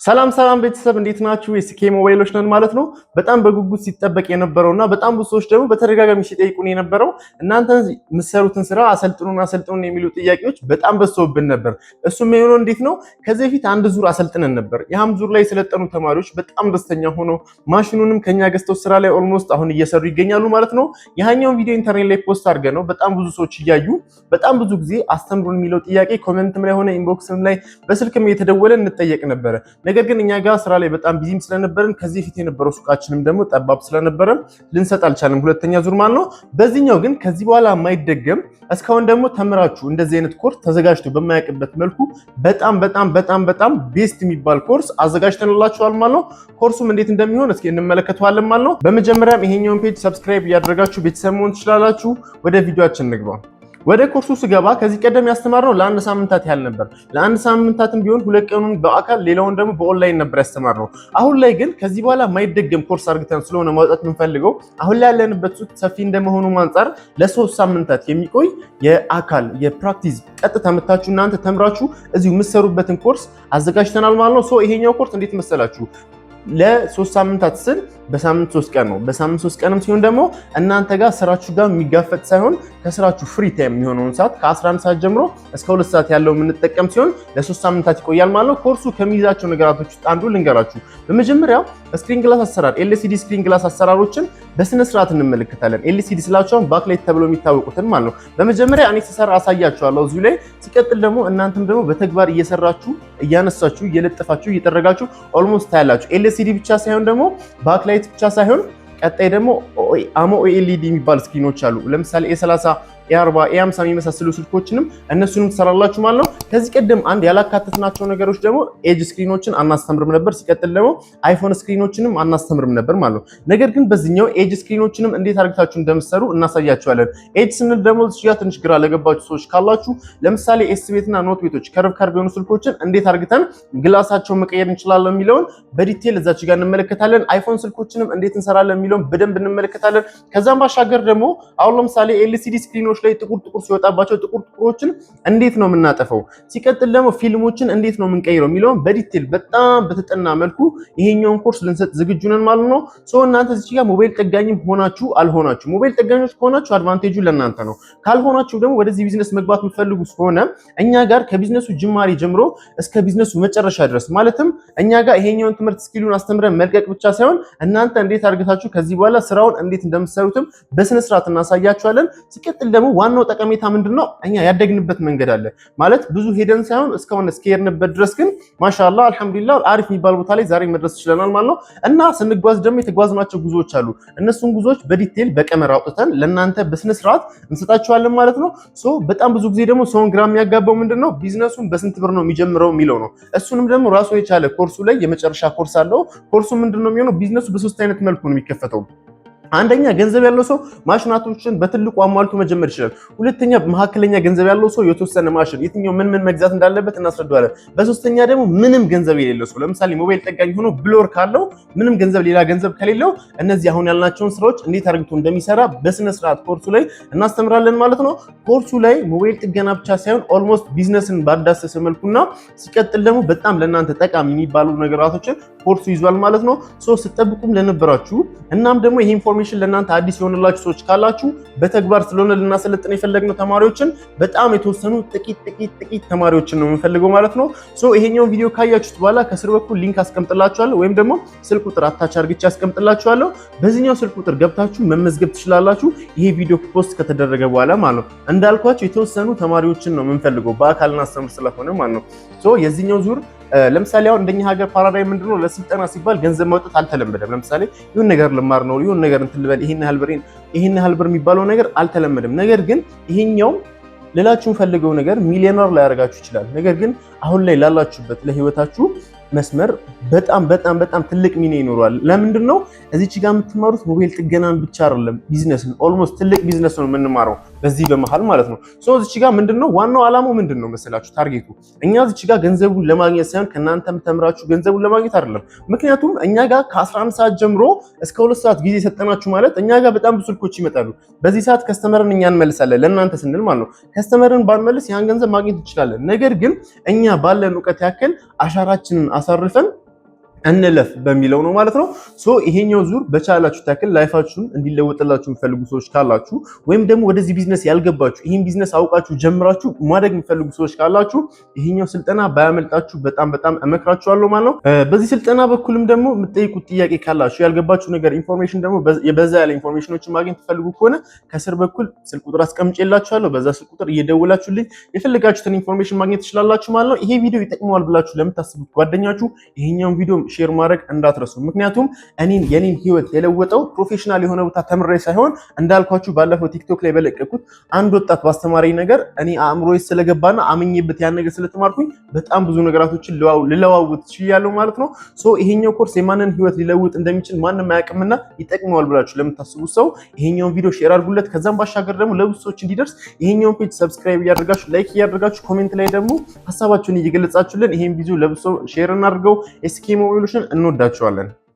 ሰላም ሰላም ቤተሰብ እንዴት ናችሁ? የስኬ ሞባይሎች ነን ማለት ነው። በጣም በጉጉት ሲጠበቅ የነበረውና በጣም ብዙ ሰዎች ደግሞ በተደጋጋሚ ሲጠይቁን የነበረው እናንተ የምትሰሩትን ስራ አሰልጥኑን የሚሉ ጥያቄዎች በጣም በዝተውብን ነበር። እሱም የሆነው እንዴት ነው? ከዚህ በፊት አንድ ዙር አሰልጥነን ነበር። ያም ዙር ላይ የሰለጠኑ ተማሪዎች በጣም ደስተኛ ሆነው ማሽኑንም ከኛ ገዝተው ስራ ላይ ኦልሞስት አሁን እየሰሩ ይገኛሉ ማለት ነው። ያኛውን ቪዲዮ ኢንተርኔት ላይ ፖስት አድርገን ነው በጣም ብዙ ሰዎች እያዩ በጣም ብዙ ጊዜ አስተምሩን የሚለው ጥያቄ ኮሜንትም ላይ ሆነ ኢንቦክስም ላይ በስልክም እየተደወለ እንጠየቅ ነበር። ነገር ግን እኛ ጋር ስራ ላይ በጣም ቢዚም ስለነበረን ከዚህ ፊት የነበረው ሱቃችንም ደግሞ ጠባብ ስለነበረን ልንሰጥ አልቻለም። ሁለተኛ ዙር ማለት ነው። በዚህኛው ግን ከዚህ በኋላ የማይደገም እስካሁን ደግሞ ተምራችሁ እንደዚህ አይነት ኮርስ ተዘጋጅቶ በማያውቅበት መልኩ በጣም ቤስት የሚባል ኮርስ አዘጋጅተንላችኋል ማለት ነው። ኮርሱም እንዴት እንደሚሆን እስኪ እንመለከተዋለን ማለት ነው። በመጀመሪያም ይሄኛውን ፔጅ ሰብስክራይብ እያደረጋችሁ ቤተሰብ መሆን ትችላላችሁ። ወደ ቪዲዮአችን እንግባ። ወደ ኮርሱ ስገባ ከዚህ ቀደም ያስተማርነው ለአንድ ሳምንታት ያህል ነበር። ለአንድ ሳምንታትም ቢሆን ሁለት ቀኑን በአካል ሌላውን ደግሞ በኦንላይን ነበር ያስተማርነው። አሁን ላይ ግን ከዚህ በኋላ ማይደገም ኮርስ አድርገን ስለሆነ ማውጣት የምንፈልገው አሁን ላይ ያለንበት ሱቅ ሰፊ እንደመሆኑ አንፃር ለሶስት ሳምንታት የሚቆይ የአካል የፕራክቲስ ቀጥታ መታችሁ እናንተ ተምራችሁ እዚሁ የምትሰሩበትን ኮርስ አዘጋጅተናል ማለት ነው። ሶ ይሄኛው ኮርስ እንዴት መሰላችሁ? ለሶስት ሳምንታት ስል በሳምንት 3 ቀን ነው። በሳምንት 3 ቀንም ሲሆን ደግሞ እናንተ ጋር ስራችሁ ጋር የሚጋፈጥ ሳይሆን ከስራችሁ ፍሪ ታይም የሚሆነውን ሰዓት ከ11 ሰዓት ጀምሮ እስከ 2 ሰዓት ያለው የምንጠቀም ሲሆን ለ3 ሳምንታት ይቆያል ማለት ነው። ኮርሱ ከሚይዛቸው ነገራቶች ውስጥ አንዱ ልንገራችሁ። በመጀመሪያ ስክሪን ግላስ አሰራር ኤልሲዲ ስክሪን ግላስ አሰራሮችን በስነ ስርዓት እንመለከታለን። ኤልሲዲ ስላቸው ባክላይት ተብሎ የሚታወቁትን ማለት ነው። በመጀመሪያ እኔ ስሰራ አሳያችኋለሁ እዚሁ ላይ። ሲቀጥል ደግሞ እናንተም ደግሞ በተግባር እየሰራችሁ እያነሳችሁ እየለጠፋችሁ እየጠረጋችሁ ኦልሞስት ታያላችሁ። ኤልሲዲ ብቻ ሳይሆን ደግሞ ባክላይት ብቻ ሳይሆን ቀጣይ ደግሞ አሞ ኦኤልኢዲ የሚባል ስክሪኖች አሉ። ለምሳሌ ኤ30 ኤ40 ኤ50 የሚመሳሰሉ ስልኮችንም እነሱንም ትሰራላችሁ ማለት ነው። ከዚህ ቀደም አንድ ያላካተትናቸው ነገሮች ደግሞ ኤጅ ስክሪኖችን አናስተምርም ነበር። ሲቀጥል ደግሞ አይፎን ስክሪኖችንም አናስተምርም ነበር ማለት ነው። ነገር ግን በዚህኛው ኤጅ ስክሪኖችንም እንዴት አድርጋችሁ እንደምትሰሩ እናሳያችኋለን። ኤጅ ስንል ደግሞ እዚህ ጋር ትንሽ ግራ ለገባችሁ ሰዎች ካላችሁ ለምሳሌ ኤስ ቤትና ኖት ቤቶች ከርቭ የሆኑ ስልኮችን እንዴት አድርገን ግላሳቸውን መቀየር እንችላለን የሚለውን በዲቴል እዛች ጋር እንመለከታለን። አይፎን ስልኮችንም እንዴት እንሰራለን የሚለውን በደንብ እንመለከታለን። ከዛም ባሻገር ደግሞ አሁን ለምሳሌ ኤልሲዲ ስክሪኖች ላይ ጥቁር ሲወጣባቸው ጥቁሮችን እንዴት ነው የምናጠፈው፣ ሲቀጥል ደግሞ ፊልሞችን እንዴት ነው የምንቀይረው የሚለውን በዲቴል በጣም በተጠና መልኩ ይሄኛውን ኮርስ ልንሰጥ ዝግጁ ነን ማለት ነው። ሶ እናንተ እዚህ ጋር ሞባይል ጠጋኝም ሆናችሁ አልሆናችሁ፣ ሞባይል ጠጋኞች ከሆናችሁ አድቫንቴጁ ለእናንተ ነው። ካልሆናችሁ ደግሞ ወደዚህ ቢዝነስ መግባት የምትፈልጉ ከሆነ እኛ ጋር ከቢዝነሱ ጅማሬ ጀምሮ እስከ ቢዝነሱ መጨረሻ ድረስ ማለትም እኛ ጋር ይሄኛውን ትምህርት ስኪሉን አስተምረን መልቀቅ ብቻ ሳይሆን እናንተ እንዴት አድርጋችሁ ከዚህ በኋላ ስራውን እንዴት እንደምትሰሩትም በስነ ስርዓት እናሳያችኋለን። ሲቀጥል ደግሞ ዋናው ጠቀሜታ ምንድነው? እኛ ያደግንበት መንገድ አለ ማለት ብዙ ሄደን ሳይሆን እስካሁን እስከሄድንበት ድረስ ግን ማሻአላህ አልሐምዱሊላህ አሪፍ የሚባል ቦታ ላይ ዛሬ መድረስ ይችላል ማለት ነው። እና ስንጓዝ ደግሞ የተጓዝናቸው ጉዞዎች አሉ። እነሱን ጉዞዎች በዲቴል በቀመር አውጥተን ለእናንተ በስነ ስርዓት እንሰጣችኋለን ማለት ነው። ሶ በጣም ብዙ ጊዜ ደግሞ ሰውን ግራ የሚያጋባው ምንድነው ቢዝነሱን በስንት ብር ነው የሚጀምረው የሚለው ነው። እሱንም ደግሞ ራሱ የቻለ ኮርሱ ላይ የመጨረሻ ኮርስ አለው። ኮርሱ ምንድነው የሚሆነው? ቢዝነሱ በሶስት አይነት መልኩ ነው የሚከፈተው። አንደኛ ገንዘብ ያለው ሰው ማሽናቶችን በትልቁ አሟልቶ መጀመር ይችላል። ሁለተኛ መካከለኛ ገንዘብ ያለው ሰው የተወሰነ ማሽን የትኛው ምን መግዛት እንዳለበት እናስረዳዋለን። በሶስተኛ ደግሞ ምንም ገንዘብ የሌለው ሰው ለምሳሌ ሞባይል ጠጋኝ ሆኖ ብሎር ካለው ምንም ገንዘብ ሌላ ገንዘብ ከሌለው እነዚህ አሁን ያልናቸውን ስራዎች እንዴት አድርጎ እንደሚሰራ በስነ ስርዓት ኮርሱ ላይ እናስተምራለን ማለት ነው። ኮርሱ ላይ ሞባይል ጥገና ብቻ ሳይሆን ኦልሞስት ቢዝነስን ባዳሰሰ መልኩና ሲቀጥል ደግሞ በጣም ለእናንተ ጠቃሚ የሚባሉ ነገራቶችን ኮርሱ ይዟል ማለት ነው። ሶ ስትጠብቁም ለነበራችሁ እናም ደግሞ ይሄ ኢንፎርሜሽን ለእናንተ አዲስ የሆነላችሁ ሰዎች ካላችሁ በተግባር ስለሆነ ልናሰለጥን የፈለግነው ተማሪዎችን በጣም የተወሰኑ ጥቂት ተማሪዎችን ነው የምንፈልገው ማለት ነው። ሶ ይሄኛውን ቪዲዮ ካያችሁት በኋላ ከስር በኩል ሊንክ አስቀምጥላችኋለሁ ወይም ደግሞ ስልክ ቁጥር አታች አድርጌ አስቀምጥላችኋለሁ። በዚህኛው ስልክ ቁጥር ገብታችሁ መመዝገብ ትችላላችሁ። ይሄ ቪዲዮ ፖስት ከተደረገ በኋላ ማለት ነው። እንዳልኳችሁ የተወሰኑ ተማሪዎችን ነው የምንፈልገው በአካል እናስተምር ስለሆነ ማለት ነው። ሶ የዚህኛው ዙር ለምሳሌ አሁን እንደኛ ሀገር ፓራዳይም ምንድነው ለስልጠና ሲባል ገንዘብ ማውጣት አልተለመደም። ለምሳሌ ይሁን ነገር ልማር ነው ይሁን ነገር እንትን ልበል ይሄን ያህል ብር የሚባለው ነገር አልተለመደም። ነገር ግን ይሄኛው ሌላችሁን ፈልገው ነገር ሚሊዮነር ላይ ያደርጋችሁ ይችላል። ነገር ግን አሁን ላይ ላላችሁበት ለህይወታችሁ መስመር በጣም ትልቅ ሚና ይኖራል። ለምንድን ነው እዚች ጋር የምትማሩት ሞባይል ጥገናን ብቻ አይደለም፣ ቢዝነስን ኦልሞስት ትልቅ ቢዝነስ ነው የምንማረው በዚህ በመሃል ማለት ነው። ሶ እዚች ጋር ምንድነው ዋናው ዓላማው ምንድነው መሰላችሁ? ታርጌቱ እኛ እዚች ጋር ገንዘቡን ለማግኘት ሳይሆን ከናንተም ተምራችሁ ገንዘቡን ለማግኘት አይደለም። ምክንያቱም እኛ ጋር ከ11 ሰዓት ጀምሮ እስከ 2 ሰዓት ጊዜ ሰጠናችሁ ማለት እኛ ጋር በጣም ብዙ ስልኮች ይመጣሉ። በዚህ ሰዓት ከስተመርን እኛ እንመልሳለን ለእናንተ ስንል ማለት ነው። ከስተመርን ባንመልስ ያን ገንዘብ ማግኘት እንችላለን። ነገር ግን እኛ ባለን ዕውቀት ያክል አሻራችንን አሳርፈን እንለፍ በሚለው ነው ማለት ነው። ሶ ይሄኛው ዙር በቻላችሁ ታክል ላይፋችሁን እንዲለወጥላችሁ የሚፈልጉ ሰዎች ካላችሁ ወይም ደግሞ ወደዚህ ቢዝነስ ያልገባችሁ ይሄን ቢዝነስ አውቃችሁ ጀምራችሁ ማደግ የሚፈልጉ ሰዎች ካላችሁ ይሄኛው ስልጠና ባያመልጣችሁ በጣም እመክራችኋለሁ ማለት ነው። በዚህ ስልጠና በኩልም ደግሞ የምትጠይቁት ጥያቄ ካላችሁ ያልገባችሁ ነገር ኢንፎርሜሽን ደግሞ በዛ ያለ ኢንፎርሜሽኖችን ማግኘት ትፈልጉ ከሆነ ከስር በኩል ስልክ ቁጥር አስቀምጬላችኋለሁ። በዛ ስልክ ቁጥር እየደወላችሁልኝ የፈለጋችሁትን ኢንፎርሜሽን ማግኘት ትችላላችሁ ማለት ነው። ይሄ ቪዲዮ ይጠቅመዋል ብላችሁ ለምታስቡት ጓደኛችሁ ይሄኛውን ቪዲዮ ሼር ማድረግ እንዳትረሱ። ምክንያቱም የኔን ህይወት የለወጠው ፕሮፌሽናል የሆነ ቦታ ተምሬ ሳይሆን እንዳልኳችሁ ባለፈው ቲክቶክ ላይ በለቀኩት አንድ ወጣት ባስተማረኝ ነገር እኔ አእምሮዬ ስለገባና አምኜበት ያን ነገር ስለተማርኩኝ በጣም ብዙ ነገራቶችን ልለዋውጥ ችያለሁ ማለት ነው። ሶ ይሄኛው ኮርስ የማንን ህይወት ሊለውጥ እንደሚችል ማንም አያውቅምና ይጠቅመዋል ብላችሁ ለምታስቡ ሰው ይሄኛውን ቪዲዮ ሼር አድርጉለት። ከዛም ባሻገር ደግሞ ለብዙ ሰዎች እንዲደርስ ይሄኛውን ፔጅ ሰብስክራይብ እያደረጋችሁ ላይክ እያደረጋችሁ ኮሜንት ላይ ደግሞ ሐሳባችሁን እየገለጻችሁልን ይሄን ቪዲዮ ለብዙ ሰው ሼር እናድርገው። ኤስኬ ሞባይሎችን እንወዳቸዋለን።